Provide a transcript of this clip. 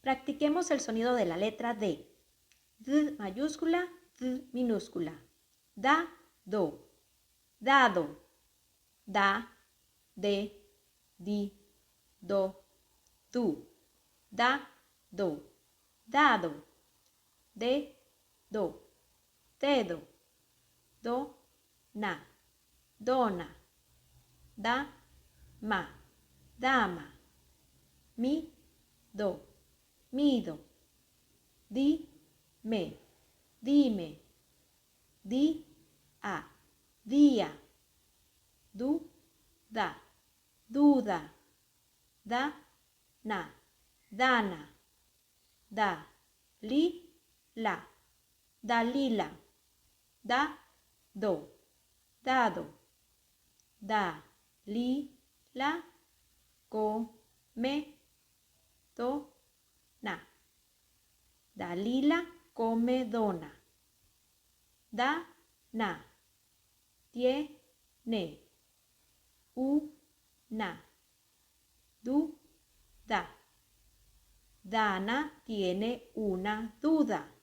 Practiquemos el sonido de la letra D. D mayúscula, D minúscula. Da, do. Dado. Da, de, di, do, du. Da, do. Dado. De, do. Dedo. Do, na. Dona. Da, ma. Dama. Mi, do. Mido. Di, me. Dime. Di, a. Día. Du, da. Duda. Da, na. Dana. Da, li, la. Dalila. Da, do. Dado. Da, li, la. Go, me. Do, na. Dalila come dona. Da, na. Tiene. Una. Du, da. Dana tiene una duda.